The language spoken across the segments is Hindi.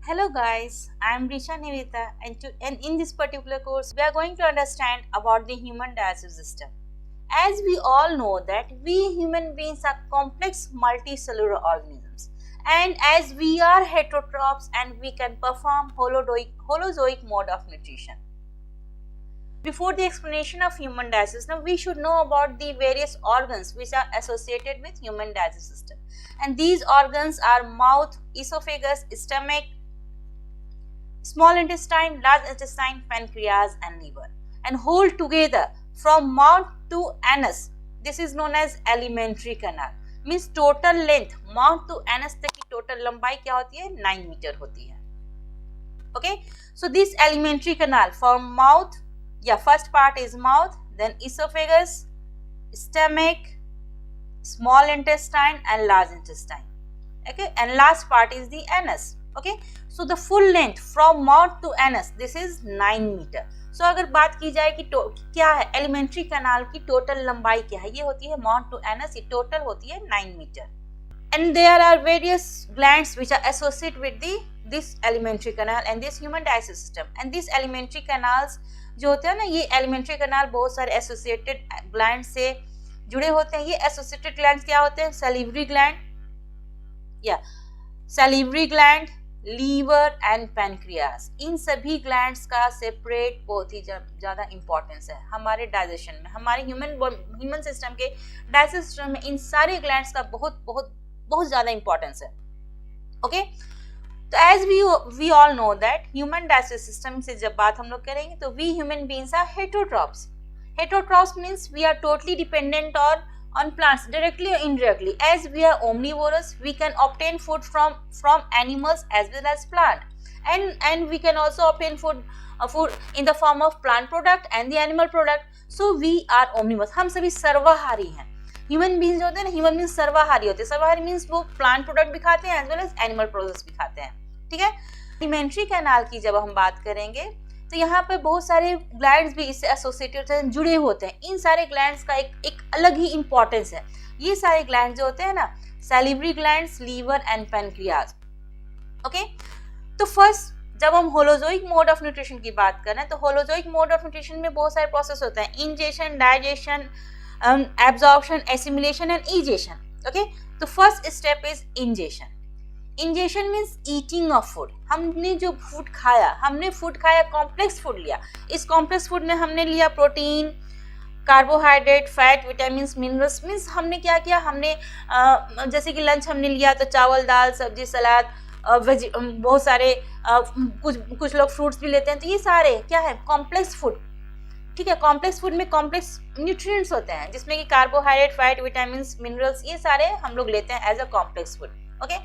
Hello guys, I am Risha Nivita and in this particular course we are going to understand about the human digestive system. As we all know that we human beings are complex multicellular organisms, and as we are heterotrophs and we can perform holozoic mode of nutrition. Before the explanation of human digestive system, we should know about the various organs which are associated with human digestive system. And these organs are mouth, esophagus, stomach, small intestine, large intestine, pancreas and liver, and hold together from mouth to anus. This is known as alimentary canal. Means total length mouth to anus तक की total लंबाई क्या होती है 9 मीटर होती है. Okay, so this alimentary canal from mouth, first part is mouth, then esophagus, stomach, small intestine and large intestine. Okay, and last part is the anus. Okay, so the full length from mouth to anus, this is 9 metre. So अगर बात की जाए कि क्या है एलिमेंट्री कैनाल की टोटल लंबाई क्या है, ये होती है माउथ टू एनस, ये टोटल होती है 9 metre. And there are various glands which are associated with this alimentary canal and this human digestive system. And these alimentary canals जो होते हैं ना, ये alimentary canal बहुत सारे associated glands से जुड़े होते हैं. ये associated glands क्या होते हैं? salivary gland, salivary gland, liver and pancreas. इन सभी ग्लैंड्स का सेपरेट बहुत ही ज़्यादा इंपॉर्टेंस है हमारे डाइजेशन में, हमारे ह्यूमन सिस्टम के डाइजेस्टिव सिस्टम में. इन सारे ग्लैंड्स का बहुत बहुत बहुत ज़्यादा इंपॉर्टेंस है. ओके, तो as we all know that human digestive system से जब बात हम लोग करेंगे तो we human beings are heterotrophs. Heterotrophs means we are totally dependent on plants directly or indirectly. As we are omnivorous, we can obtain food from animals as well as plant, and we can also obtain food in the form of plant product and the animal product. So we are omnivorous. हम सभी सर्वाहारी हैं. ह्यूमन बीइंग्स जो होते हैं ना, ह्यूमन बीइंग्स सर्वाहारी होते हैं. सर्वाहारी मीन्स वो प्लांट प्रोडक्ट भी खाते हैं as well as animal products भी खाते हैं. ठीक है, एलिमेंट्री कैनाल की जब हम बात करेंगे तो यहाँ पे बहुत सारे ग्लैंड्स भी इससे एसोसिएटेड हैं, जुड़े होते हैं. इन सारे ग्लैंड्स का एक अलग ही इंपॉर्टेंस है. ये सारे ग्लैंड जो होते हैं ना, salivary glands, liver and pancreas. Okay, तो फर्स्ट जब हम होलोजोइक मोड ऑफ न्यूट्रिशन की बात कर रहे हैं तो होलोजोइक मोड ऑफ न्यूट्रिशन में बहुत सारे प्रोसेस होते हैं. Ingestion, digestion, absorption, assimilation and egestion. Okay, तो first step is ingestion. Ingestion means eating of food. हमने जो फूड खाया कॉम्प्लेक्स फूड लिया. इस कॉम्प्लेक्स फूड में हमने लिया protein, carbohydrate, fat, vitamins, minerals. Means हमने क्या किया, हमने जैसे कि लंच हमने लिया तो चावल, दाल, सब्जी, सलाद, बहुत सारे कुछ लोग फ्रूट्स भी लेते हैं. तो ये सारे क्या है, कॉम्प्लेक्स फूड. ठीक है, कॉम्प्लेक्स फूड में कॉम्प्लेक्स न्यूट्रिएंट्स होते हैं जिसमें कि कार्बोहाइड्रेट, फैट, विटामिन्स, मिनरल्स, ये सारे हम लोग लेते हैं as a complex food. Okay,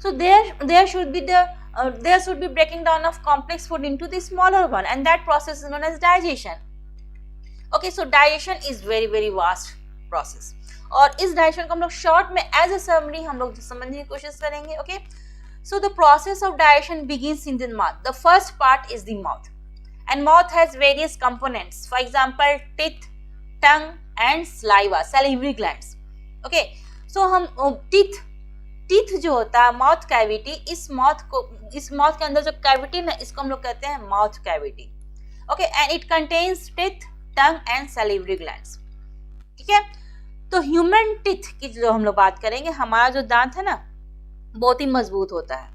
so there should be breaking down of complex food into the smaller one, and that process is known as digestion. Okay, so digestion is very very vast process, और इस digestion को हम लोग short में as a summary हम लोग समझने की कोशिश करेंगे. Okay, so the process of digestion begins in the mouth. The first part is the mouth, and mouth has various components. For example, teeth, tongue and saliva, salivary glands. Okay, so हम टीथ जो होता है, माउथ कैविटी, इस माउथ के अंदर जो कैविटी ना, इसको हम लोग कहते हैं mouth cavity. Okay, and it contains teeth, tongue and salivary glands. ठीक है, तो ह्यूमन टीथ की जो हम लोग बात करेंगे, हमारा जो दांत है ना बहुत ही मजबूत होता है.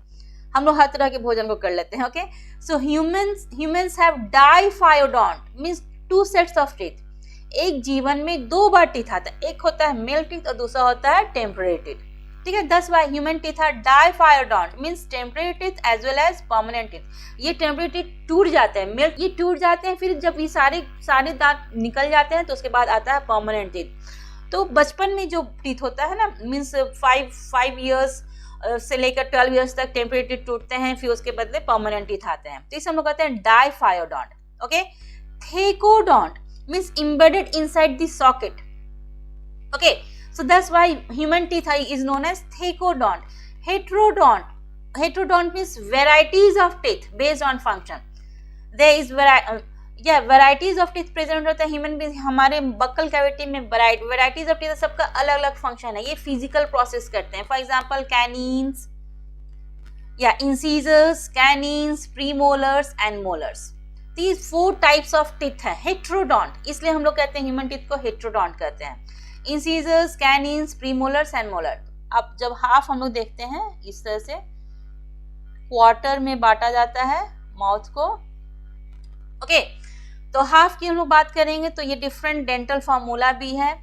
हम लोग हर तरह के भोजन को कर लेते हैं. Okay, so humans have diphyodont means 2 sets of teeth. एक जीवन में 2 बार टीथ आता है. एक होता है मेल टीथ और दूसरा होता है टेम्पररी टीथ. ठीक है, 10 बार human teeth are diphyodont means temporary teeth as well as permanent teeth. ये टेम्पररी टीथ टूट जाते हैं, ये टूट जाते हैं. फिर जब ये सारे दांत निकल जाते हैं तो उसके बाद आता है परमानेंट टीथ. तो बचपन में जो टीथ होता है ना, मीन्स 5 ईयर्स से लेकर 12 ईयर्स तक टेम्पररी टीथ टूटते हैं, फिर उसके बदले परमानेंट टीथ आते हैं. तो इसे हम लोग कहते हैं diphyodont. Okay, thecodont means embedded inside the socket. Okay, so that's why human teeth is known as thecodont. Heterodont means varieties of teeth based on function. There is varieties of teeth present होता है ह्यूमन बीइंग. हमारे बक्कल कैविटी में varieties of teeth, सबका अलग अलग फंक्शन है. ये फिजिकल प्रोसेस करते हैं. फॉर एग्जाम्पल कैनिन्स, या incisors, canines, premolars and molars. these 4 types of teeth है, हेट्रोडोंट, इसलिए हम लोग कहते हैं ह्यूमन टीथ को हेट्रोडोंट कहते हैं। Incisors, canines, premolars and molar. अब जब हाफ हम लोग देखते हैं इस तरह से क्वार्टर में बांटा जाता है माउथ को, ओके तो हाफ की हम लोग बात करेंगे तो ये डिफरेंट डेंटल फॉर्मूला भी है,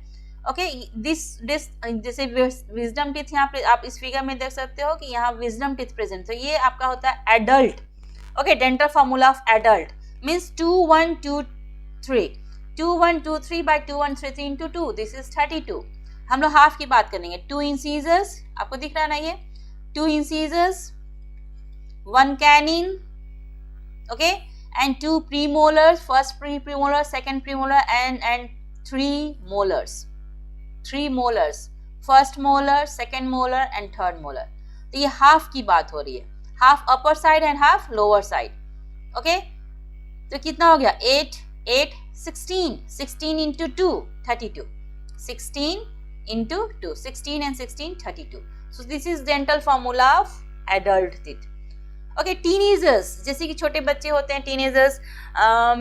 ओके दिस जैसे विजडम टीथ यहाँ पे आप इस फिगर में देख सकते हो कि यहाँ विजडम टीथ प्रेजेंट, तो ये आपका होता है adult, okay dental formula of adult means 2 1 2 3 2 1 2 3 by 2 1 3 3 into 2 this is 32। हम लोग हाफ की बात करेंगे। 2 इंसीजर्स आपको दिख रहा है ना, ये 2 incisors, 1 canine, okay and 2 premolars, first premolar, second premolar and 3 molars, 3 molars, first molar, second molar and third molar. तो ये हाफ की बात हो रही है, half upper side and half lower side, okay तो कितना हो गया 8 8 16 16 into 2 32 16 into 2 16 and 16 32। so this is dental formula of adult teeth। okay teenagers जैसे कि छोटे बच्चे होते हैं, teenagers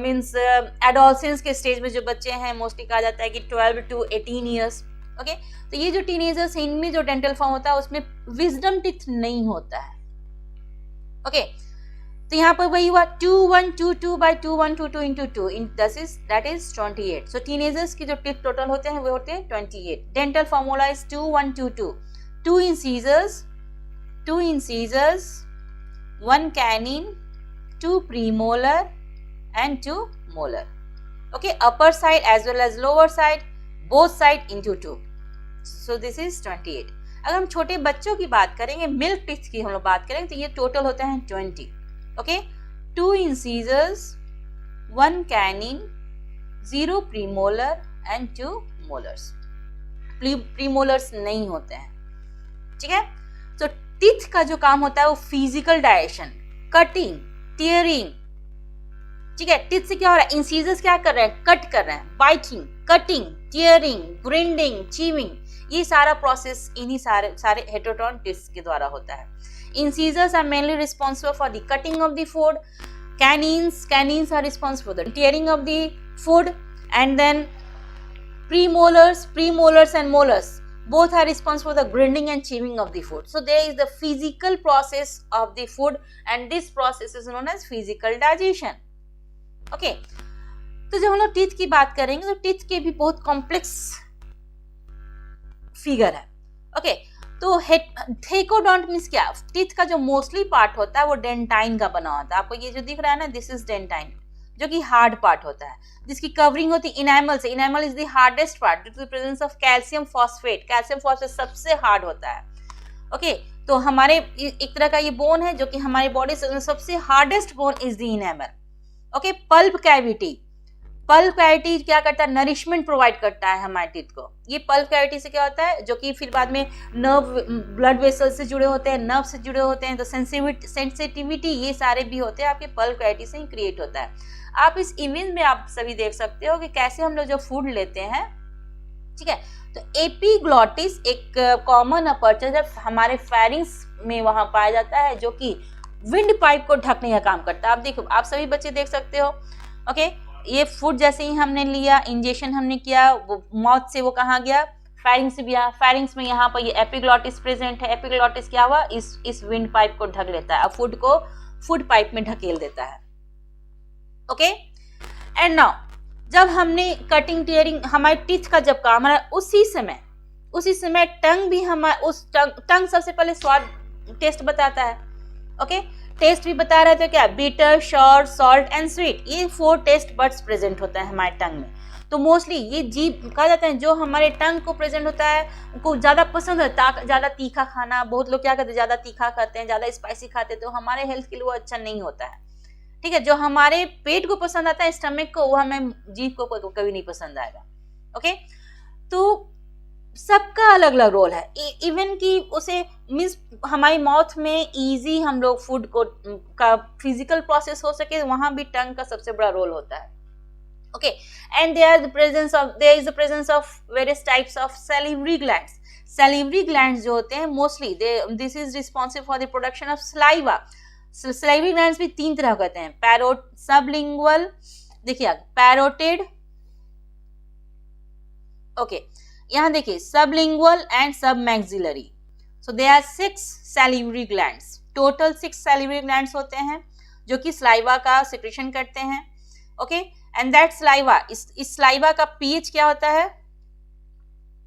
means adolescence के स्टेज में जो बच्चे हैं मोस्टली कहा जाता है कि 12 to 18 years। okay तो ये जो teenagers हैं इनमें जो dental form होता है उसमें wisdom teeth नहीं होता है। okay तो यहाँ पर वही हुआ 2 1 2 2 by 2 1 2 2 into 2 that is 28। so teenagers की जो टीथ टोटल होते हैं वो होते हैं 28। Dental formula is 2 1 2 2 2 incisors 1 canine 2 premolar and 2 molar। okay upper side as well as lower side both side into 2, so this is 28। अगर हम छोटे बच्चों की बात करेंगे, मिल्क टीथ की हम लोग बात करेंगे तो ये टोटल होते हैं 20। okay 2 incisors 1 canine 0 premolar and 2 molars। premolars नहीं होते हैं, ठीक है। तो टीथ का जो काम होता है वो फिजिकल डायरेक्शन, कटिंग, टीयरिंग, ठीक है। टीथ से क्या हो रहा है, इंसीजर्स क्या कर रहे हैं, कट कर रहे हैं, biting, cutting, tearing, grinding, chewing, ये सारा प्रोसेस इन्हीं सारे हेटेरोडोंट टीथ के द्वारा होता है। Incisors are mainly responsible for the cutting of the food. Canines are responsible for the tearing of the food, and then premolars and molars both are responsible for the grinding and chewing of the food। so there is the physical process of the food and this process is known as physical digestion। okay तो जब हम लोग टीथ की बात करेंगे तो टीथ के भी बहुत कॉम्प्लेक्स फिगर है। okay तो थेकोडोंट मीन्स क्या, टीथ का जो मोस्टली पार्ट होता है वो डेंटाइन का बना होता है। आपको ये जो दिख रहा है ना, दिस इज डेंटाइन, जो कि हार्ड पार्ट होता है, जिसकी कवरिंग होती है इनैमल से। Enamel is the hardest part due to the presence of calcium phosphate. Calcium phosphate सबसे हार्ड होता है। ओके तो हमारे एक तरह का ये बोन है जो कि हमारी बॉडी से सबसे hardest bone is the enamel. Okay pulp cavity क्या करता है, नरिशमेंट प्रोवाइड करता है हमारे टीथ को। ये पल्प कैविटी से क्या होता है, जो कि फिर बाद में नर्व, ब्लड वेसल से जुड़े होते हैं, नर्व से जुड़े होते हैं, तो सेंसिटिविटी ये सारे भी होते हैं आपके पल्प कैविटी से ही क्रिएट होता है। आप इस इमेज में आप सभी देख सकते हो कि कैसे हम लोग जो फूड लेते हैं, ठीक है। तो एपिग्लॉटिस एक कॉमन अपर्चर है हमारे फेरिंग्स में वहां पाया जाता है, जो कि विंड पाइप को ढकने का काम करता है। आप देखो, आप सभी बच्चे देख सकते हो। ओके ये फूड जैसे ही हमने लिया, इंजेक्शन हमने किया, वो माउथ से वो कहाँ गया, फेरिंग्स से गया। फेरिंग्स में यहाँ पर ये एपिग्लॉटिस प्रेजेंट है। एपिग्लॉटिस क्या हुआ, इस विंड पाइप को ढक लेता है, अब फूड को फूड पाइप में ढकेल देता है। ओके एंड नाउ जब हमने कटिंग टीयरिंग हमारे टीथ का जब काम है, उसी समय टंग भी हमारा, उस टंग सबसे पहले स्वाद टेस्ट बताता है। ओके टेस्ट भी बता रहे थे क्या, bitter, sour, salt and sweet, ये 4 टेस्ट बड्स प्रेजेंट होता है हमारे टंग में। तो मोस्टली ये जीभ कहा जाता है जो हमारे टंग को प्रेजेंट होता है, उनको ज़्यादा पसंद है ज़्यादा तीखा खाना। बहुत लोग क्या करते हैं, ज़्यादा तीखा खाते हैं, ज़्यादा स्पाइसी खाते हैं, तो हमारे हेल्थ के लिए वो अच्छा नहीं होता है। ठीक है, जो हमारे पेट को पसंद आता है, स्टमक को, वो हमें जीभ को कभी नहीं पसंद आएगा। ओके तो सबका अलग अलग रोल है। इवन कि उसे मीन्स हमारी माउथ में इजी हम लोग फूड को का फिजिकल प्रोसेस हो सके, वहां भी टंग का सबसे बड़ा रोल होता है। Okay and there is the presence of various types of salivary glands। Salivary glands जो होते हैं mostly this is responsible for the production of saliva. Salivary glands भी 3 तरह के होते हैं, सबलिंगुअल, देखिए पैरोटिड, ओके यहाँ देखिए sublingual and submaxillary. So they are 6 salivary glands, total 6 salivary glands होते हैं जो कि सलाइवा का सिक्रेशन करते हैं, ओके एंड दैट सलाइवा, इस सलाइवा का पीएच क्या होता है,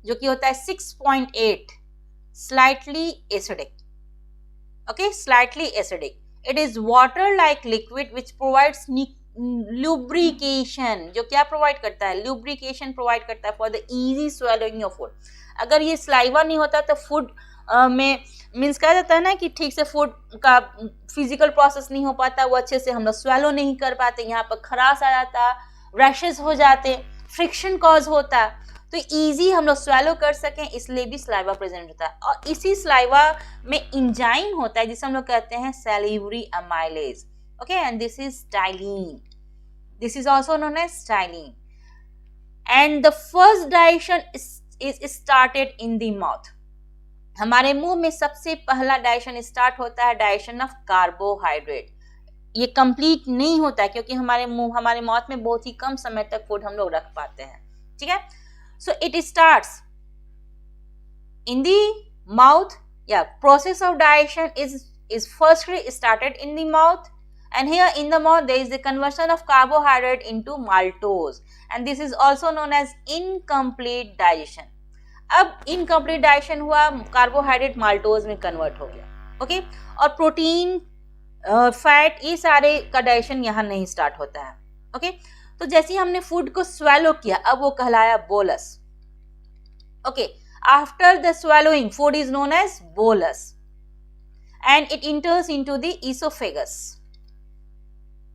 जो कि होता है 6.8, slightly acidic, okay slightly acidic. It is water like liquid which provides lubrication, जो क्या प्रोवाइड करता है, लुब्रिकेशन प्रोवाइड करता है for the easy swallowing of food. अगर ये सलाइवा नहीं होता तो फूड में मीन्स कहा जाता है ना कि ठीक से फूड का फिजिकल प्रोसेस नहीं हो पाता, वो अच्छे से हम लोग स्वेलो नहीं कर पाते, यहाँ पर खराश आ जाता, रैशेस हो जाते, फ्रिक्शन कॉज होता, तो इजी हम लोग स्वेलो कर सकें इसलिए भी सलाइवा प्रेजेंट होता है। और इसी सलाइवा में इंजाइम होता है जिसे हम लोग कहते हैं salivary amylase, okay and this is ptyalin, this is also known as ptyalin. And the first digestion is started in the mouth. हमारे मुंह में सबसे पहला डाइजेशन स्टार्ट होता है डाइजेशन ऑफ कार्बोहाइड्रेट। ये कंप्लीट नहीं होता है क्योंकि हमारे माउथ में बहुत ही कम समय तक फूड हम लोग रख पाते हैं, ठीक है। So it starts in the mouth, या process of digestion is firstly started in the mouth, and here in the mouth there is the conversion of carbohydrate into maltose, and this is also known as incomplete digestion। अब इनकम्प्लीट डाइजेशन हुआ, कार्बोहाइड्रेट माल्टोज में कन्वर्ट हो गया, ओके और प्रोटीन फैट ये सारे का डाइजेशन यहाँ नहीं स्टार्ट होता है, ओके तो जैसे ही हमने फूड को स्वेलो किया अब वो कहलाया bolus, okay after the swallowing food is known as bolus and it enters into the esophagus,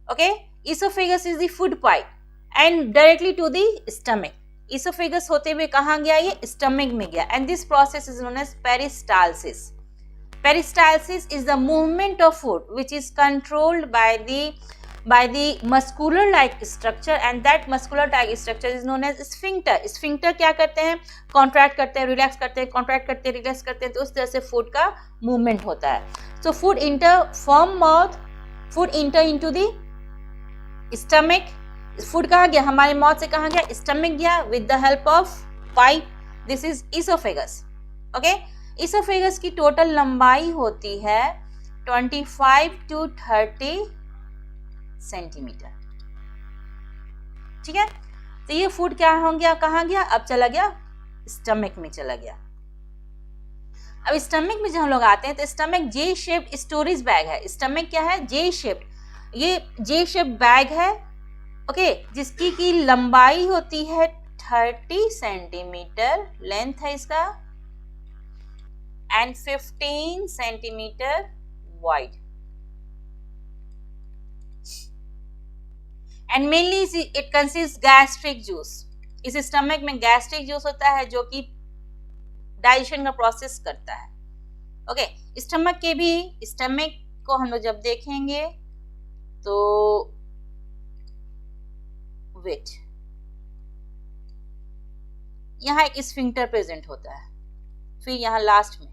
okay esophagus is the food pipe and directly to the stomach। esophagus होते हुए कहाँ गया, ये stomach में गया, and this process is known as peristalsis। peristalsis is the movement of food which is controlled by the muscular like structure, and that muscular like structure is known as sphincter। sphincter क्या करते हैं, कॉन्ट्रैक्ट करते हैं, रिलैक्स करते हैं, कॉन्ट्रैक्ट करते हैं, रिलैक्स करते हैं, तो उस तरह से फूड का मूवमेंट होता है। So food inter from mouth, food inter into the stomach. Food कहाँ गया, हमारे माउथ से कहाँ गया, स्टमक गया with the help of pipe, this is oesophagus, okay oesophagus की टोटल लंबाई होती है 25 to 30 सेंटीमीटर, ठीक है। तो ये फूड क्या हो गया, कहाँ गया, अब चला गया स्टमक में चला गया। अब स्टमक में जब हम लोग आते हैं तो स्टमक जे शेप्ड स्टोरेज बैग है। स्टमक क्या है, जे शेप्ड, ये जे शेप्ड बैग है, ओके जिसकी की लंबाई होती है 30 सेंटीमीटर, लेंथ है इसका, and 15 centimetre wide, and mainly it consists gastric juice। इस स्टमक में गैस्ट्रिक जूस होता है जो कि डाइजेशन का प्रोसेस करता है, ओके स्टमक के भी, स्टमक को हम लोग जब देखेंगे तो वेट, यहाँ एक स्फिंक्टर प्रेजेंट होता है, फिर यहाँ लास्ट में,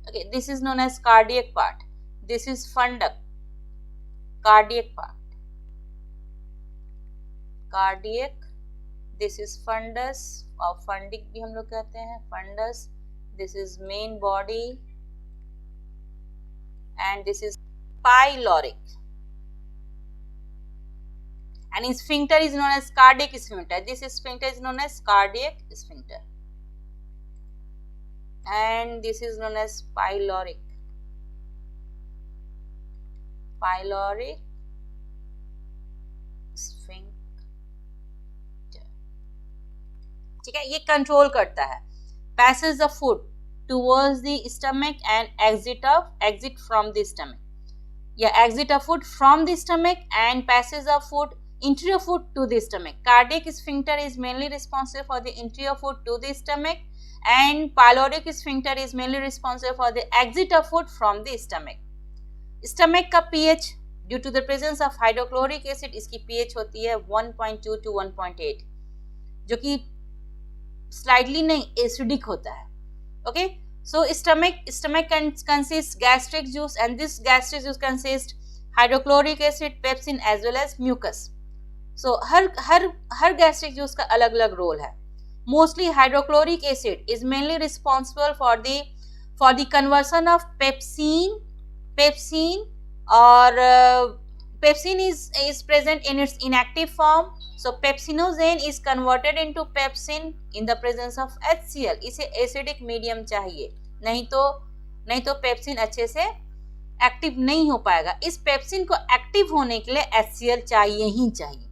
okay this is known as cardiac part, this is fundic, cardiac part, cardiac, this is fundus और फंडिक भी हम लोग कहते हैं, fundus, this is main body, and this is pyloric, and sphincter is known as cardiac sphincter, this sphincter is known as cardiac sphincter, and this is known as pyloric, pyloric sphincter, ठीक है। ये कंट्रोल करता है passage of food towards the stomach and exit from the stomach, या exit of food from the stomach and passage of food entry of food to the stomach। Cardiac sphincter is mainly responsible for the entry of food to the stomach, and pyloric sphincter is mainly responsible for the exit of food from the stomach। Stomach का pH due to the presence of hydrochloric acid, इसकी pH होती है 1.2 to 1.8, जो कि स्लाइटली नहीं, एसिडिक होता है. Okay, so stomach consists gastric juice, and this gastric juice consists hydrochloric acid, pepsin as well as mucus. So her gastric juice का अलग अलग रोल है. Mostly hydrochloric acid is mainly responsible for the conversion of pepsin or pepsin is present in its inactive form. So pepsinogen is converted into pepsin in the presence of HCl. इसे एसिडिक मीडियम चाहिए, नहीं तो पेप्सिन अच्छे से एक्टिव नहीं हो पाएगा. इस पेप्सिन को एक्टिव होने के लिए HCl चाहिए ही चाहिए.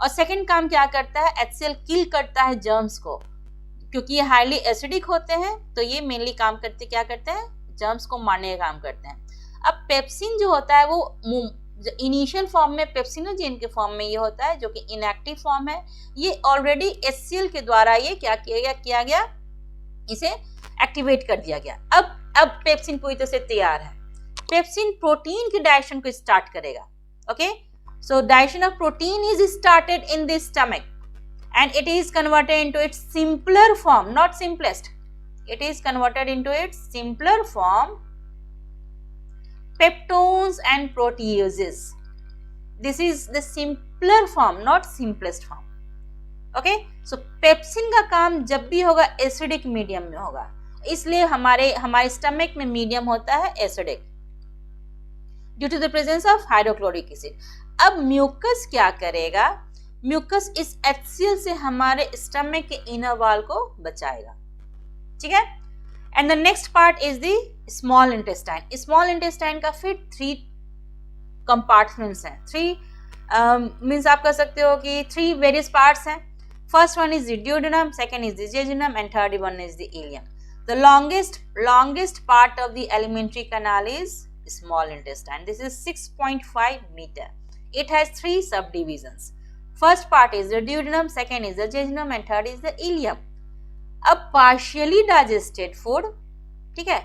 और सेकंड काम क्या करता है, HCl किल करता है जर्म्स को, क्योंकि ये हाईली एसिडिक होते हैं. तो ये मेनली काम क्या करते हैं, जर्म्स को मारने का काम करते हैं. अब पेप्सिन जो होता है वो इनिशियल फॉर्म में पेप्सिनोजेन के फॉर्म में ये होता है, जो कि इनएक्टिव फॉर्म है. ये ऑलरेडी HCl के द्वारा ये क्या किया गया, इसे एक्टिवेट कर दिया गया. अब पेप्सिन पूरी तरह से तैयार है. पेप्सिन प्रोटीन के डाइजेशन को स्टार्ट करेगा. Okay, so digestion of protein is started in the stomach and it is converted into its simpler form, not simplest. It is converted into its simpler form, peptones and proteases. This is the simpler form, not simplest form. Okay, so pepsin का काम जब भी होगा एसिडिक मीडियम में होगा, इसलिए हमारे स्टमक में मीडियम होता है acidic due to the presence of hydrochloric acid. अब म्यूकस क्या करेगा, म्यूकस इस HCl से हमारे स्टमक के इनर वॉल को बचाएगा. ठीक है. And the next part is the small intestine. Small intestine का फिर 3 कंपार्टमेंट्स हैं. 3 मीन्स आप कह सकते हो कि 3 वेरियस पार्ट्स हैं. First one is the duodenum, second is the jejunum and third one is the ilium. The longest part of the alimentary canal is small intestine. This is 6.5 meter. It has 3 subdivisions. First part is the duodenum, second is the jejunum and third is the ileum. अब partially digested food, ठीक है,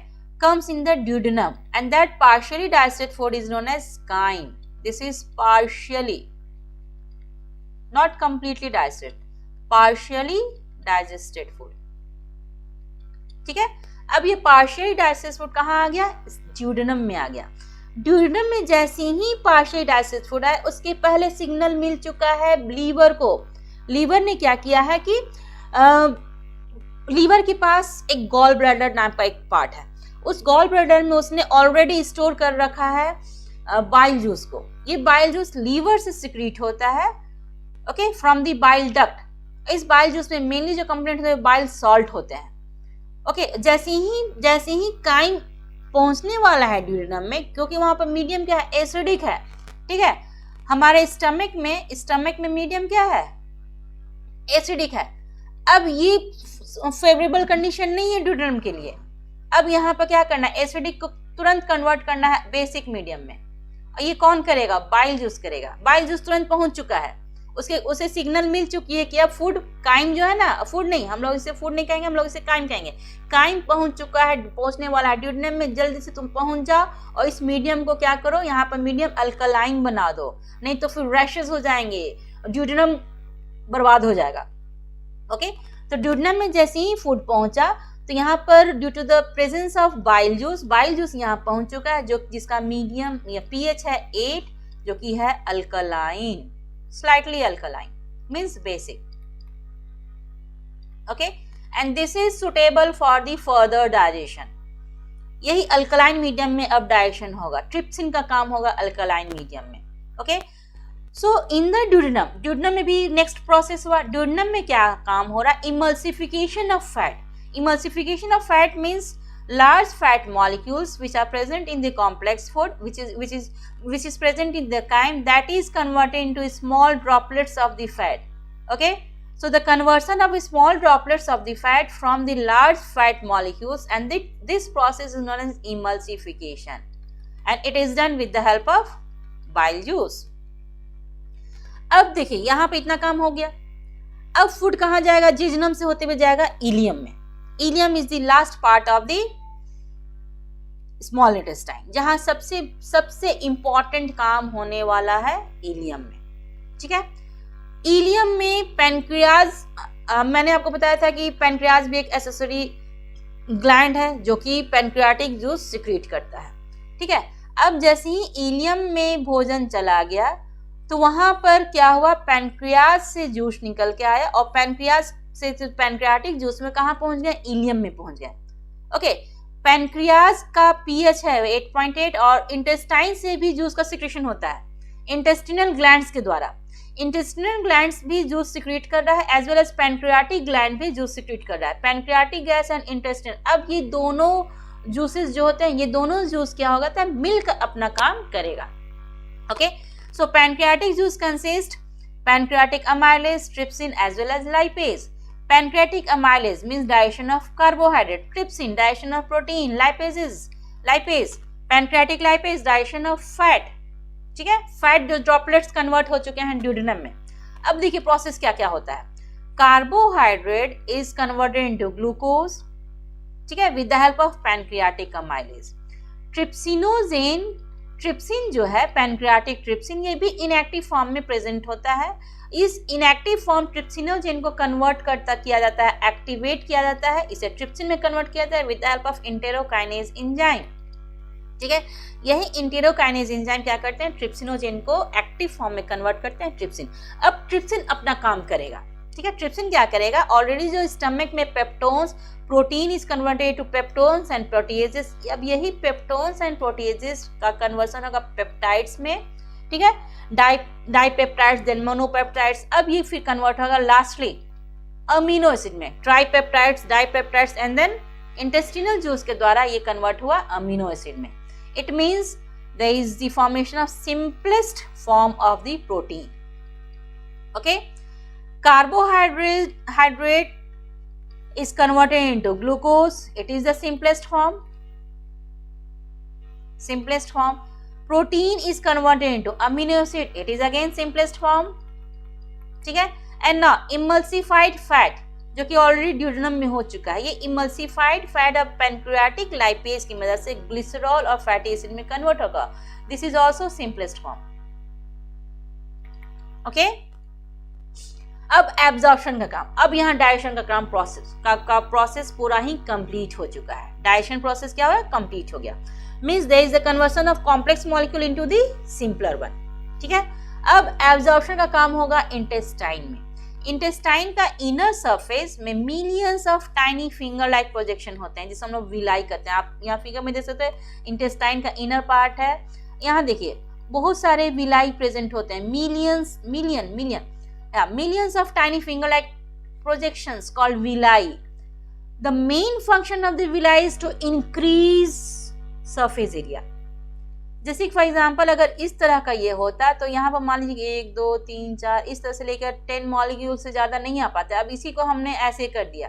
comes in the duodenum and that partially digested food is known as chyme. This is partially, not completely digested, partially digested food. ठीक है. अब ये partially digested food कहाँ आ गया, duodenum में आ गया. ड्यूडेनम में जैसे ही पार्शियल डाइजेस्टेड फूड है, उसके पहले सिग्नल मिल चुका है लीवर को. लीवर ने क्या किया है कि लीवर के पास एक गॉल ब्लैडर नाम का एक पार्ट है. उस गॉल ब्लैडर में उसने ऑलरेडी स्टोर कर रखा है बाइल जूस को. ये बाइल जूस लीवर से सिक्रीट होता है, okay, from the bile duct. इस बाइल जूस में मेनली जो कंपोनेंट होते हैं बाइल सॉल्ट होते हैं. ओके, जैसे ही काइम पहुंचने वाला है ड्यूडेनम में, क्योंकि वहां पर मीडियम क्या है, एसिडिक है. ठीक है. हमारे स्टमक में मीडियम क्या है, एसिडिक है. अब ये फेवरेबल कंडीशन नहीं है ड्यूडेनम के लिए. अब यहाँ पर क्या करना है, एसिडिक को तुरंत कन्वर्ट करना है बेसिक मीडियम में. ये कौन करेगा, बाइल जूस करेगा. बाइल जूस तुरंत पहुंच चुका है, उसे सिग्नल मिल चुकी है कि अब फूड काइम जो है ना, फूड नहीं, हम लोग इसे फूड नहीं कहेंगे, हम लोग इसे काइम कहेंगे. काइम पहुंच चुका है, पहुंचने वाला है ड्यूडेनम में. जल्दी से तुम पहुंच जाओ और इस मीडियम को क्या करो, यहाँ पर मीडियम अल्कलाइन बना दो, नहीं तो फिर रैशेस हो जाएंगे, ड्यूडेनम बर्बाद हो जाएगा. ओके, तो ड्यूडेनम में जैसे ही फूड पहुंचा तो यहाँ पर due to the presence of bile juice यहाँ पहुंच चुका है, जो जिसका मीडियम या pH है 8, जो कि है alkaline, slightly alkaline, means basic. Okay, and this is suitable for the further digestion. यही अल्कलाइन मीडियम में अब डाइजेशन होगा. ट्रिप्सिन का काम होगा अल्कलाइन मीडियम में. Okay, so in the duodenum में भी नेक्स्ट प्रोसेस हुआ. ड्यूडेनम में क्या काम हो रहा है, emulsification of fat. Emulsification of fat means large fat molecules which are present in the complex food, which is present in the chyme, that is converted into small droplets of the fat. Okay, so the conversion of small droplets of the fat from the large fat molecules, and this process is known as emulsification, and it is done with the help of bile juice. अब देखिए यहाँ पे इतना काम हो गया. अब फूड कहाँ जाएगा, जेजुनम से होते हुए जाएगा इलियम में. Ilium is the last part of the small intestine, जहां सबसे इंपॉर्टेंट काम होने वाला है इलियम में. ठीक है. इलियम में पैनक्रियाज मैंने आपको बताया था कि पैनक्रियाज भी एक एक्सेसरी ग्लैंड है जो कि पैनक्रियाटिक जूस सिक्रीट करता है, ठीक है। अब जैसे ही इलियम में भोजन चला गया तो वहां पर क्या हुआ, पैनक्रियाज से जूस निकल के आया और पैनक्रियाज से पैनक्रियाटिक जूस में कहाँ पहुंच गया, इलियम में पहुंच गया। ओके, पैनक्रियाज का पीएच है 8.8 और इंटेस्टाइन से भी जूस का सिक्रेशन होता है इंटेस्टिनल ग्लैंड्स के द्वारा। इंटेस्टिनल ग्लैंड्स भी जूस सिक्रीट कर रहा है as well as pancreatic gland भी जूस सिक्रीट कर रहा है। पैनक्रियाटिक गैस एंड इंटेस्टिन, अब ये दोनों जूसेस जो होते हैं, ये दोनों जूस क्या होगा था, मिलकर अपना काम करेगा। Okay, so pancreatic juice consist pancreatic amylase, trypsin as well as lipase. Pancreatic amylase means digestion of carbohydrate, trypsin digestion of protein, lipase pancreatic lipase digestion of fat, ठीक है। फैट जो ड्रॉपलेट्स कन्वर्ट हो चुके हैं ड्यूडेनम में। अब देखिए प्रोसेस क्या क्या होता है। Carbohydrate is converted into glucose, ठीक है, with the help of pancreatic amylase. Trypsinogen, trypsin जो है पैनक्रियाटिक ट्रिप्सिन, ये भी इनएक्टिव फॉर्म में प्रेजेंट होता है। इस इनएक्टिव फॉर्म ट्रिप्सिनोजेन को कन्वर्ट किया जाता है, एक्टिवेट किया जाता है, इसे ट्रिप्सिन में कन्वर्ट किया जाता है with the help of enterokinase enzyme, ठीक है। यही इंटेरोकाइनेज एंजाइम क्या करते हैं, ट्रिप्सिनोजेन को एक्टिव फॉर्म में कन्वर्ट करते हैं ट्रिप्सिन। अब ट्रिप्सिन अपना काम करेगा, ठीक है। ट्रिप्सिन क्या करेगा, ऑलरेडी जो स्टमक में peptones, protein is converted to peptones and proteases, अब यही पेप्टोन्स एंड प्रोटीएजेस का कन्वर्सन होगा पेप्टाइड्स में, ठीक है, डाइपेप्टाइड्स देन मोनोपेप्टाइड्स, अब ये फिर कन्वर्ट होगा लास्टली अमीनो एसिड में, tripeptides, dipeptides and then intestinal juice के द्वारा ये कन्वर्ट हुआ अमीनो एसिड में। It means there is the formation of simplest form of the protein. Okay, carbohydrate is converted into glucose. It is the simplest form. Protein is converted into amino acid. It is again simplest form. ठीक है। And now emulsified fat जो कि ऑलरेडी ड्यूडेनम में हो चुका है, ये इमल्सिफाइड फैट अब पैनक्रियाटिक लाइपेज की मदद से ग्लिसरॉल और फैटी एसिड में कन्वर्ट होगा। This is also simplest form. Okay, अब एब्जॉर्प्शन का काम, अब यहाँ डाइजेशन का काम प्रोसेस पूरा ही कंप्लीट हो चुका है। डाइजेशन प्रोसेस क्या हुआ, कंप्लीट हो गया। Means there is the conversion of complex molecule into the simpler one, ठीक है। अब एब्जॉर्प्शन का काम होगा इंटेस्टाइन में। इंटेस्टाइन का इनर सरफेस में millions of tiny finger like projection होते हैं, जिसे हम लोग विलाई कहते हैं। आप यहाँ फिगर में देख सकते हैं, इंटेस्टाइन का इनर पार्ट है, यहाँ देखिए बहुत सारे विलाई प्रेजेंट होते हैं, millions of tiny finger like projections called villi. The main function of the villi is to increase surface area. जैसे फॉर एग्जाम्पल अगर इस तरह का ये होता तो यहाँ पर मान लीजिए 1 2 3 4 इस तरह से लेकर 10 मॉलिक्यूल से ज्यादा नहीं आ पाते। अब इसी को हमने ऐसे कर दिया,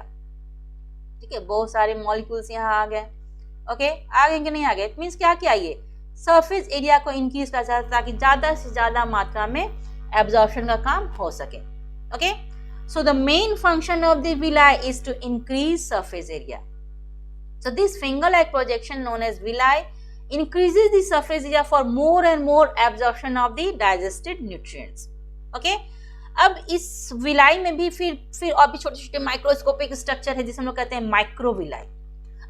ठीक है, बहुत सारे मॉलिक्यूल्स यहाँ आ गए। ओके, आ गए कि नहीं आ गए, इट मीन्स क्या किया, ये सरफेस एरिया को इंक्रीज कर सकता ताकि ज्यादा से ज्यादा मात्रा में एब्जॉर्प्शन का काम हो सके। Okay, so the main function of the villi is to increase surface area. So this finger like projection known as villi increases the surface area for more and more absorption of the digested nutrients. Okay, अब इस विलाई में भी फिर और भी छोटे छोटे माइक्रोस्कोपिक स्ट्रक्चर है जिसे हम लोग कहते हैं माइक्रोविलाई।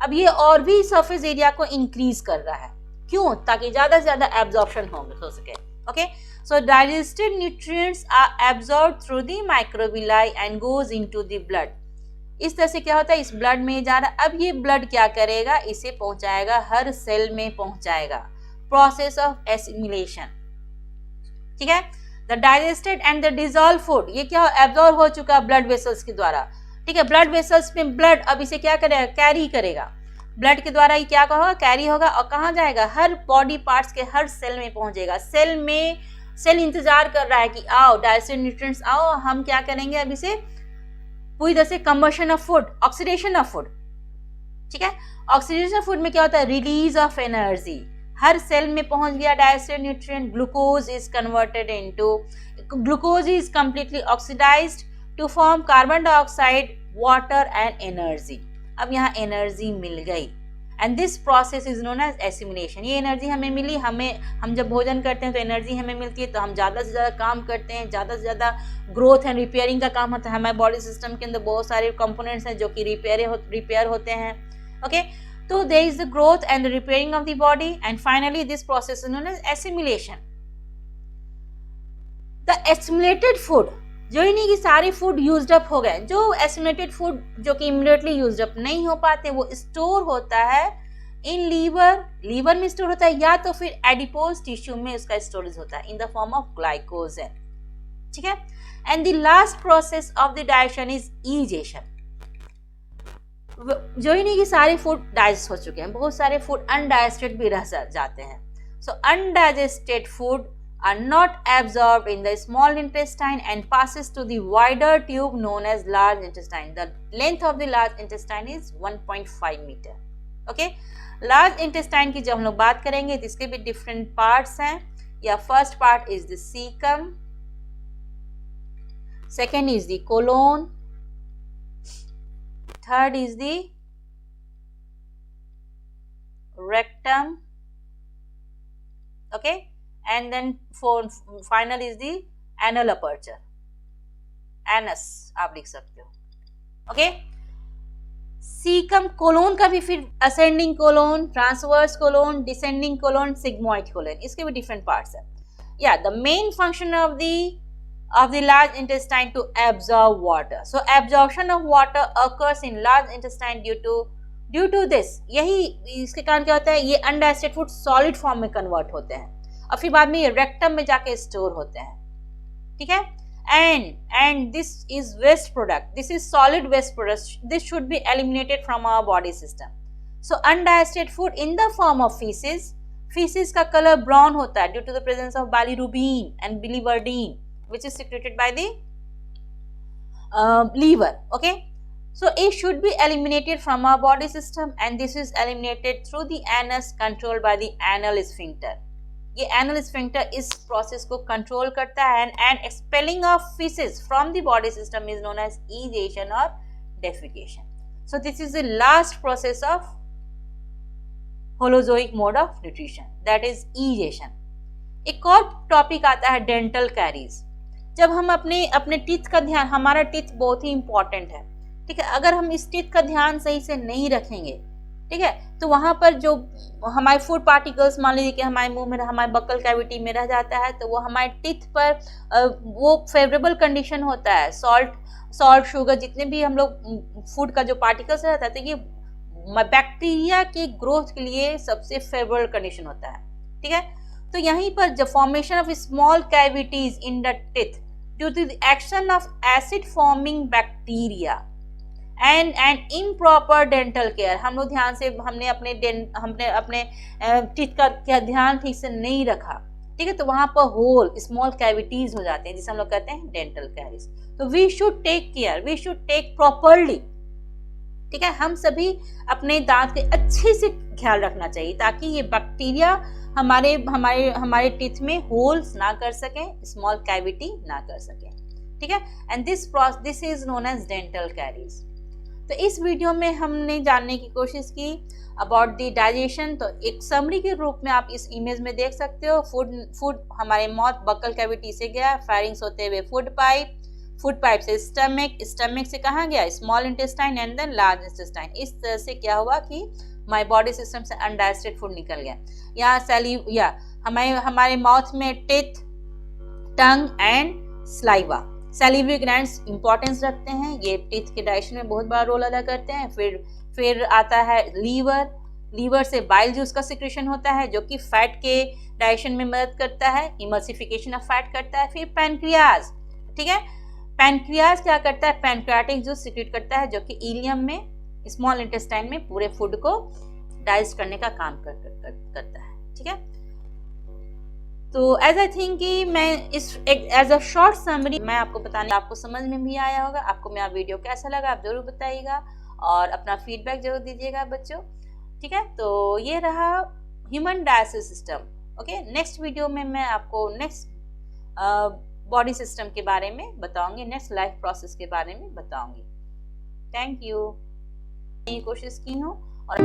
अब ये और भी सरफेस एरिया को इंक्रीज कर रहा है, क्यों, ताकि ज्यादा से ज्यादा एब्जॉर्प्शन हो सके। Okay, so digested nutrients are absorbed through the microvilli and goes into the blood. इस तरह से क्या होता है, इस ब्लड में जा रहा है। अब ये ब्लड क्या करेगा, इसे पहुंचाएगा, हर सेल में पहुंचाएगा, प्रोसेस ऑफ एसिमिलेशन, ठीक है। The digested and the dissolve food, ये क्या एब्जॉर्ब हो चुका ब्लड वेसल्स के द्वारा, ठीक है। ब्लड वेसल्स में ब्लड अब इसे क्या करेगा, कैरी करेगा, ब्लड के द्वारा ये क्या होगा, कैरी होगा और कहाँ जाएगा, हर बॉडी पार्ट्स के हर सेल में पहुंचेगा। सेल इंतजार कर रहा है कि आओ डाइजेस्टेड न्यूट्रिएंट्स आओ, हम क्या करेंगे, अब इसे पूरी तरह से combustion of food, oxidation of food, ठीक है। ऑक्सीडेशन ऑफ फूड में क्या होता है, रिलीज ऑफ एनर्जी, हर सेल में पहुंच गया digested nutrient. Glucose is completely oxidised to form carbon dioxide, water and energy. अब यहाँ एनर्जी मिल गई। And this process is known as assimilation. ये एनर्जी हमें मिली, हम जब भोजन करते हैं तो एनर्जी हमें मिलती है, तो हम ज़्यादा से ज़्यादा काम करते हैं, ज़्यादा से ज़्यादा ग्रोथ एंड रिपेयरिंग का काम होता है। हमारे बॉडी सिस्टम के अंदर बहुत सारे कंपोनेंट्स हैं जो कि रिपेयर होते हैं। ओके, तो there is the growth and the repairing of the body and finally this process is known as assimilation. The assimilated food, जो ही नहीं कि सारे फूड यूज्ड अप हो गए, जो एसिमिलेटेड फूड जो कि इमीडिएटली यूज्ड अप नहीं हो पाते वो स्टोर होता है इन लीवर में स्टोर होता है, या तो फिर एडिपोज टिश्यू में उसका स्टोरेज होता है इन द फॉर्म ऑफ ग्लाइकोजन। ठीक है, and the last process of the digestion is ईजेशन। जो ही नहीं कि सारे फूड डाइजेस्ट हो चुके हैं, बहुत सारे फूड अनडाइजेस्टेड भी रह जाते हैं। So undigested food are not absorbed in the small intestine and passes to the wider tube known as large intestine. The length of the large intestine is 1.5 meter. Okay, large intestine की जब हम लोग बात करेंगे तो इसके भी different parts हैं। या first part is the cecum, second is the colon, third is the rectum. Okay, and then final is the anal aperture, anus आप लिख सकते हो। ओके, सीकम कोलोन का भी फिर ascending colon, transverse colon, descending colon, sigmoid colon, इसके भी डिफरेंट पार्ट्स हैं। या the main function of the large intestine to absorb water. So absorption of water occurs in large intestine due to this. यही इसके कारण क्या होता है, ये अनडाइजेस्टेड फूड सॉलिड फॉर्म में कन्वर्ट होते हैं और फिर बाद में ये रेक्टम में जाके स्टोर होते हैं। ठीक है, and this is waste product, this is solid waste product, this should be eliminated from our body system. So undigested food in the form of faeces का कलर ब्राउन होता है due to the presence of bilirubin and biliverdin which is secreted by the liver. Okay, so it should be eliminated from our body system and this is eliminated through the anus controlled by the anal sphincter. ये एनल स्फिंक्टर इस प्रोसेस को कंट्रोल करता है and expelling of faeces from the body system is known as egestion और defecation. So this is the last process of holozoic mode of nutrition, that is egestion. एक और टॉपिक आता है डेंटल कैरीज। जब हम अपने टीथ का ध्यान, हमारा टीथ बहुत ही इंपॉर्टेंट है। ठीक है, अगर हम इस टीथ का ध्यान सही से नहीं रखेंगे, ठीक है, तो वहां पर जो हमारे फूड पार्टिकल्स मान लीजिए कि हमारे मुंह में, हमारे बकल कैविटी में रह जाता है, तो वो हमारे टीथ पर वो फेवरेबल कंडीशन होता है। सॉल्ट शुगर जितने भी हम लोग फूड का जो पार्टिकल्स रहता है, तो ये बैक्टीरिया की ग्रोथ के लिए सबसे फेवरेबल कंडीशन होता है। ठीक है, तो यहीं पर जब formation of small cavities in the teeth due to the action of acid forming bacteria and improper dental care, हम लोग ध्यान से हमने अपने टीथ का ध्यान ठीक से नहीं रखा। ठीक है, तो वहां पर होल स्मॉल कैविटीज हो जाते हैं जिसे हम लोग कहते हैं डेंटल कैरीज। तो we should take care, we should take properly. ठीक है, हम सभी अपने दांत के अच्छे से ख्याल रखना चाहिए ताकि ये बैक्टीरिया हमारे टीथ में होल्स ना कर सके, स्मॉल कैविटी ना कर सके। ठीक है, and this is known as dental caries. तो इस वीडियो में हमने जानने की कोशिश की अबाउट द डाइजेशन। तो एक समरी के रूप में आप इस इमेज में देख सकते हो, फूड हमारे माउथ बकल कैविटी से गया, फायरिंग्स होते हुए फूड पाइप से स्टमक से कहाँ गया, small intestine and then large intestine. इस तरह से क्या हुआ कि हमारे बॉडी सिस्टम से अनडाइजेस्टेड फूड निकल गया। यहाँ हमारे माउथ में teeth, tongue and saliva, salivary glands importance रखते हैं, ये टीथ के डाइजेशन में बहुत बड़ा रोल अदा करते हैं। फिर आता है लीवर से बाइल जूस का सिक्रेशन होता है जो कि फैट के डाइजेशन में मदद करता है, इमल्सिफिकेशन ऑफ फैट करता है। फिर पैनक्रियाज, ठीक है, पैनक्रियाज क्या करता है, पैनक्रियाटिक जूस सिक्रेट करता है जो कि इलियम में, स्मॉल इंटेस्टाइन में पूरे फूड को डाइजेस्ट करने का काम करता है। ठीक है, तो एज आई थिंक कि मैं एज अ शॉर्ट समरी मैं आपको बताने, आपको समझ में भी आया होगा। आपको मेरा वीडियो कैसा लगा आप जरूर बताइएगा और अपना फीडबैक जरूर दीजिएगा बच्चों। ठीक है, तो ये रहा human digestive system. Okay, next video में मैं आपको नेक्स्ट बॉडी सिस्टम के बारे में बताऊंगी, नेक्स्ट लाइफ प्रोसेस के बारे में बताऊंगी। थैंक यू, कोशिश की हूँ और